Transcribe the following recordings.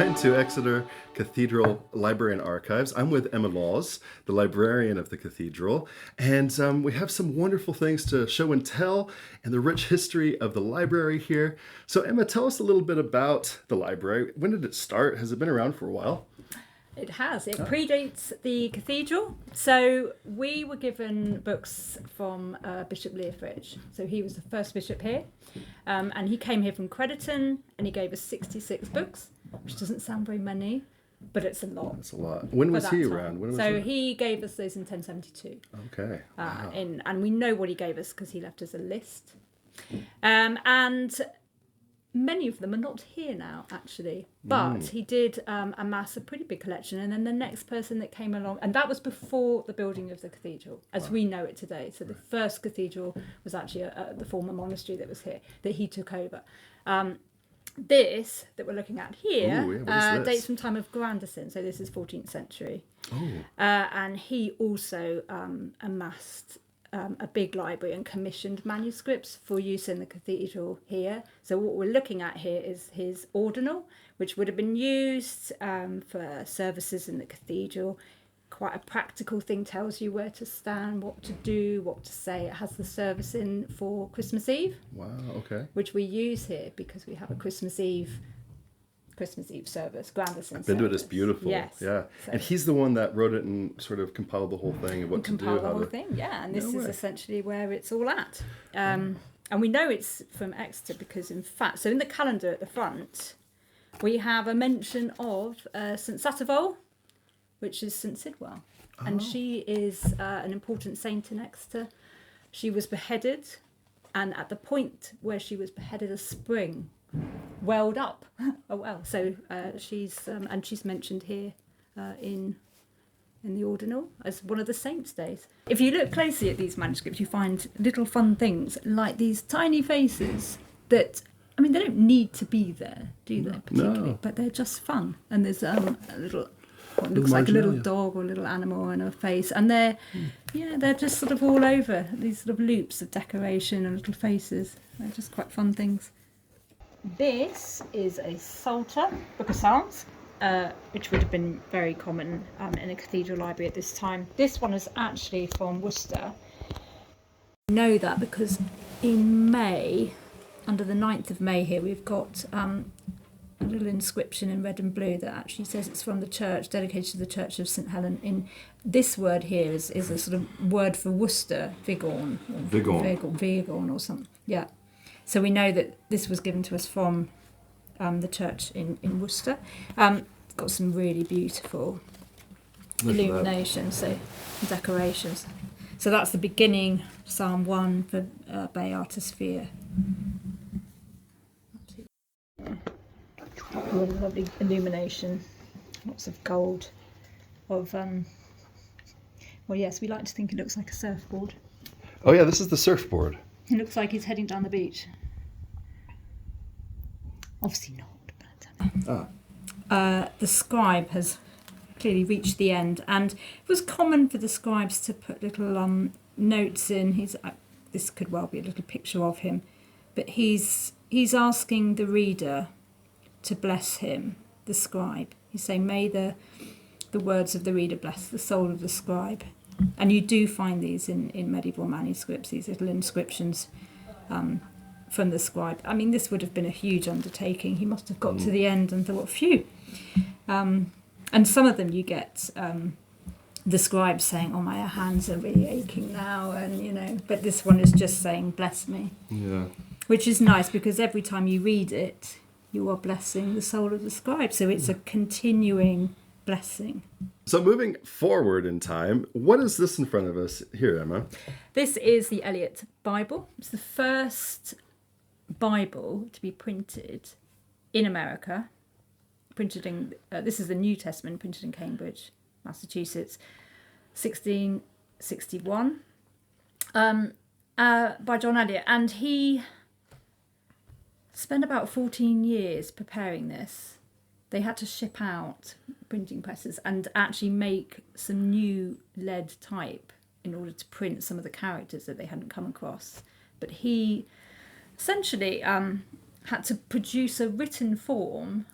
Welcome to Exeter Cathedral Library and Archives. I'm with Emma Laws, the librarian of the cathedral, and we have some wonderful things to show and tell and the rich history of the library here. So Emma, tell us a little bit about the library. When did it start? Has it been around for a while? It has. It predates the cathedral. So we were given books from Bishop Leofrich. So he was the first bishop here. And he came here from Crediton and he gave us 66 books, which doesn't sound very many, but it's a lot. It's a lot. When was he around? He gave us those in 1072. Okay. Wow. And we know what he gave us because he left us a list. And many of them are not here now, actually. But he did amass a pretty big collection. And then the next person that came along, and that was before the building of the cathedral, as we know it today. So the first cathedral was actually the former monastery that was here, that he took over. This that we're looking at here dates from time of Grandison. So this is 14th century. And he also amassed a big library and commissioned manuscripts for use in the cathedral here. So what we're looking at here is his ordinal, which would have been used for services in the cathedral. Quite a practical thing, tells you where to stand, what to do, what to say. It has the service in for Christmas Eve. Wow, okay. Which we use here because we have a Christmas Eve service, Grandison. I've been to it. It's beautiful. Yes. Yeah. So, and he's the one that wrote it and sort of compiled the whole thing and what to do. Compiled the whole thing, yeah. And this is essentially where it's all at. And we know it's from Exeter because, in fact, so in the calendar at the front, we have a mention of St. Sattervole, which is St. Sidwell. And she is an important saint in Exeter. She was beheaded, and at the point where she was beheaded, a spring welled up. So she's mentioned here in the ordinal as one of the saints' days. If you look closely at these manuscripts, you find little fun things like these tiny faces that, I mean, they don't need to be there, do they, particularly? No. But they're just fun. And there's a little, what looks like a little dog or a little animal and a face, and they're just sort of all over, these sort of loops of decoration and little faces. They're just quite fun things. This is a Psalter, Book of Psalms, which would have been very common in a cathedral library at this time. This one is actually from Worcester. We know that because in May, under the 9th of May here, we've got a little inscription in red and blue that actually says it's from the church, dedicated to the Church of St. Helen. In this word here is a sort of word for Worcester, Vigorn or something. Yeah. So we know that this was given to us from the church in Worcester. It's got some really beautiful illuminations, so decorations. So that's the beginning, Psalm 1 for Beata Sphere. Really lovely illumination, lots of gold. Yes, we like to think it looks like a surfboard. Oh yeah, this is the surfboard. It looks like he's heading down the beach. Obviously not. The scribe has clearly reached the end, and it was common for the scribes to put little notes in. This could well be a little picture of him, but he's asking the reader to bless him, the scribe. He's saying, may the words of the reader bless the soul of the scribe. And you do find these in medieval manuscripts, these little inscriptions from the scribe. I mean, this would have been a huge undertaking. He must have got to the end and thought, phew. And some of them you get the scribe saying, oh, my hands are really aching now, and but this one is just saying, bless me. Yeah. Which is nice because every time you read it, you are blessing the soul of the scribe. So it's a continuing blessing. So moving forward in time, what is this in front of us here, Emma? This is the Eliot Bible. It's the first Bible to be printed in America. This is the New Testament, printed in Cambridge, Massachusetts, 1661, by John Eliot. And he spent about 14 years preparing this. They had to ship out printing presses and actually make some new lead type in order to print some of the characters that they hadn't come across. But he essentially had to produce a written form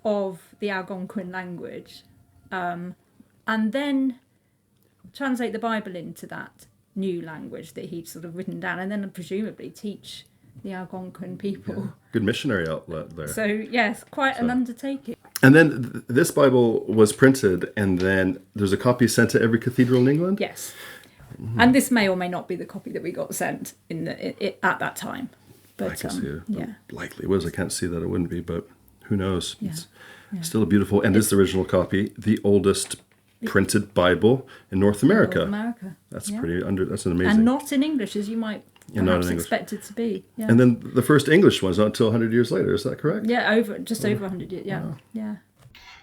of the Algonquin language, and then translate the Bible into that new language that he'd sort of written down, and then presumably teach the Algonquin people. Yeah. Good missionary outlet there. So yes, quite an undertaking. And then this Bible was printed, and then there's a copy sent to every cathedral in England? Yes. And this may or may not be the copy that we got sent at that time. But, I can see it. Yeah. Likely was. I can't see that it wouldn't be, but who knows? Yeah. It's still a beautiful, and it's the original copy, the oldest printed Bible in North America. That's that's an amazing. And not in English, as you might perhaps expect it to be. Yeah. And then the first English one's not until 100 years later, is that correct? Yeah, over 100 years. Yeah. Wow. Yeah.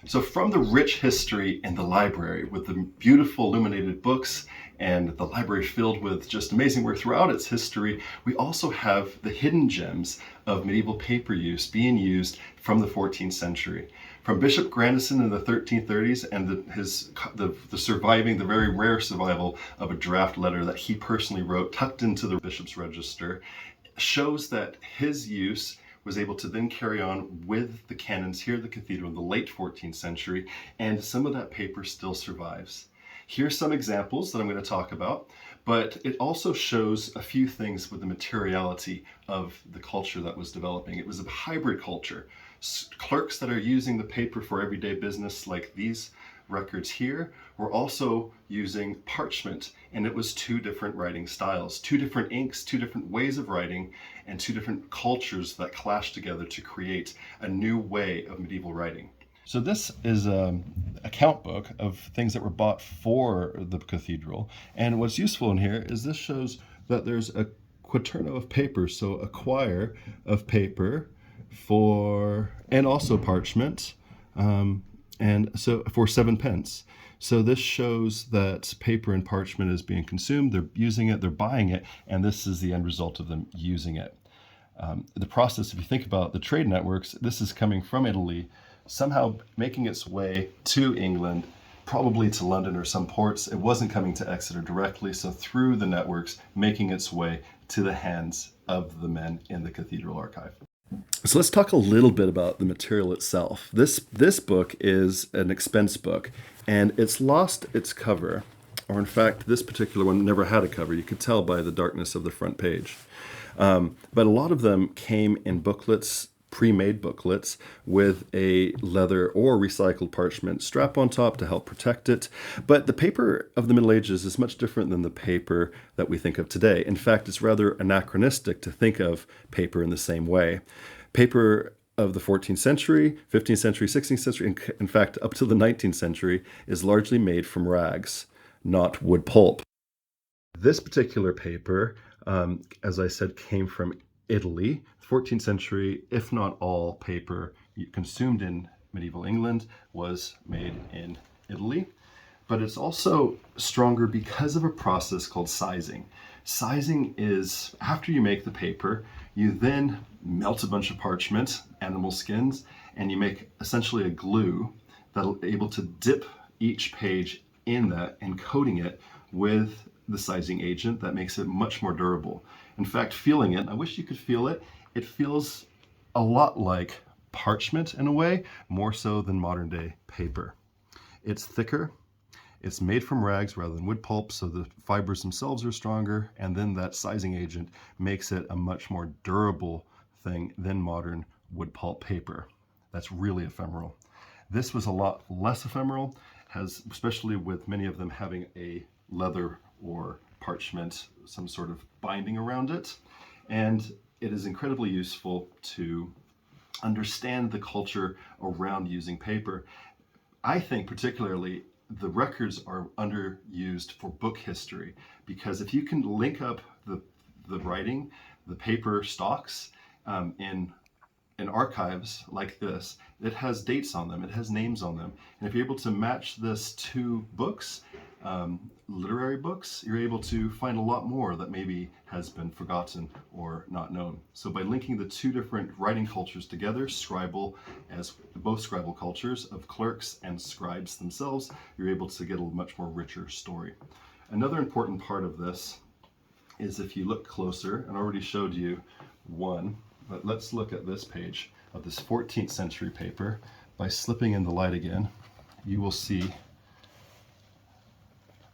So from the rich history in the library with the beautiful illuminated books and the library filled with just amazing work throughout its history, we also have the hidden gems of medieval paper use being used from the 14th century. From Bishop Grandison in the 1330s and the very rare survival of a draft letter that he personally wrote tucked into the bishop's register shows that his use was able to then carry on with the canons here at the cathedral in the late 14th century, and some of that paper still survives. Here's some examples that I'm going to talk about, but it also shows a few things with the materiality of the culture that was developing. It was a hybrid culture. Clerks that are using the paper for everyday business, like these records here, were also using parchment, and it was two different writing styles, two different inks, two different ways of writing, and two different cultures that clashed together to create a new way of medieval writing. So this is an account book of things that were bought for the cathedral, and what's useful in here is this shows that there's a quaterno of paper, so a quire of paper and also parchment, and so for 7 pence. So this shows that paper and parchment is being consumed. They're using it, they're buying it, and this is the end result of them using it. The process, if you think about the trade networks, this is coming from Italy, somehow making its way to England, probably to London or some ports. It wasn't coming to Exeter directly, so through the networks, making its way to the hands of the men in the cathedral archive. So let's talk a little bit about the material itself. This book is an expense book, and it's lost its cover, or in fact, this particular one never had a cover. You could tell by the darkness of the front page. But a lot of them came in booklets, pre-made booklets, with a leather or recycled parchment strap on top to help protect it. But the paper of the Middle Ages is much different than the paper that we think of today. In fact, it's rather anachronistic to think of paper in the same way. Paper of the 14th century, 15th century, 16th century, in fact, up to the 19th century, is largely made from rags, not wood pulp. This particular paper, as I said, came from Italy. 14th century, if not all paper consumed in medieval England was made in Italy. But it's also stronger because of a process called sizing. Sizing is, after you make the paper, you then melt a bunch of parchment, animal skins, and you make essentially a glue that'll be able to dip each page in that and coating it with the sizing agent that makes it much more durable. In fact, feeling it, I wish you could feel it, it feels a lot like parchment in a way, more so than modern day paper. It's thicker, it's made from rags rather than wood pulp, so the fibers themselves are stronger, and then that sizing agent makes it a much more durable thing than modern wood pulp paper. That's really ephemeral. This was a lot less ephemeral, especially with many of them having a leather or parchment, some sort of binding around it. And it is incredibly useful to understand the culture around using paper. I think particularly the records are underused for book history, because if you can link up the writing, the paper stocks in archives like this, it has dates on them, it has names on them. And if you're able to match this to books, literary books, you're able to find a lot more that maybe has been forgotten or not known. So by linking the two different writing cultures together, scribal as both scribal cultures of clerks and scribes themselves, you're able to get a much more richer story. Another important part of this is, if you look closer, and I already showed you one, but let's look at this page of this 14th century paper. by slipping in the light again, you will see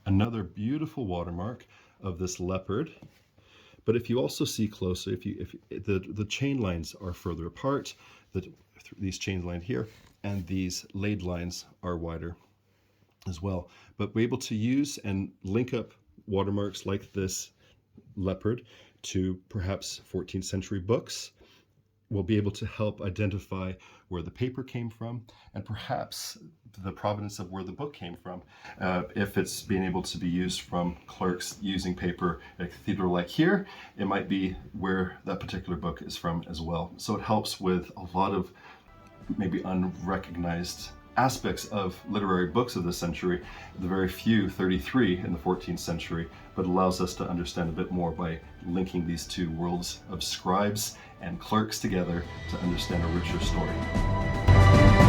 another beautiful watermark of this leopard. But if you also see closely, if the chain lines are further apart, these chain lines here, and these laid lines are wider as well. But we're able to use and link up watermarks like this leopard to perhaps 14th century books. We'll be able to help identify where the paper came from and perhaps the provenance of where the book came from. If it's being able to be used from clerks using paper at a cathedral like here, it might be where that particular book is from as well. So it helps with a lot of maybe unrecognized aspects of literary books of the century, the very few, 33 in the 14th century, but allows us to understand a bit more by linking these two worlds of scribes and clerks together to understand a richer story.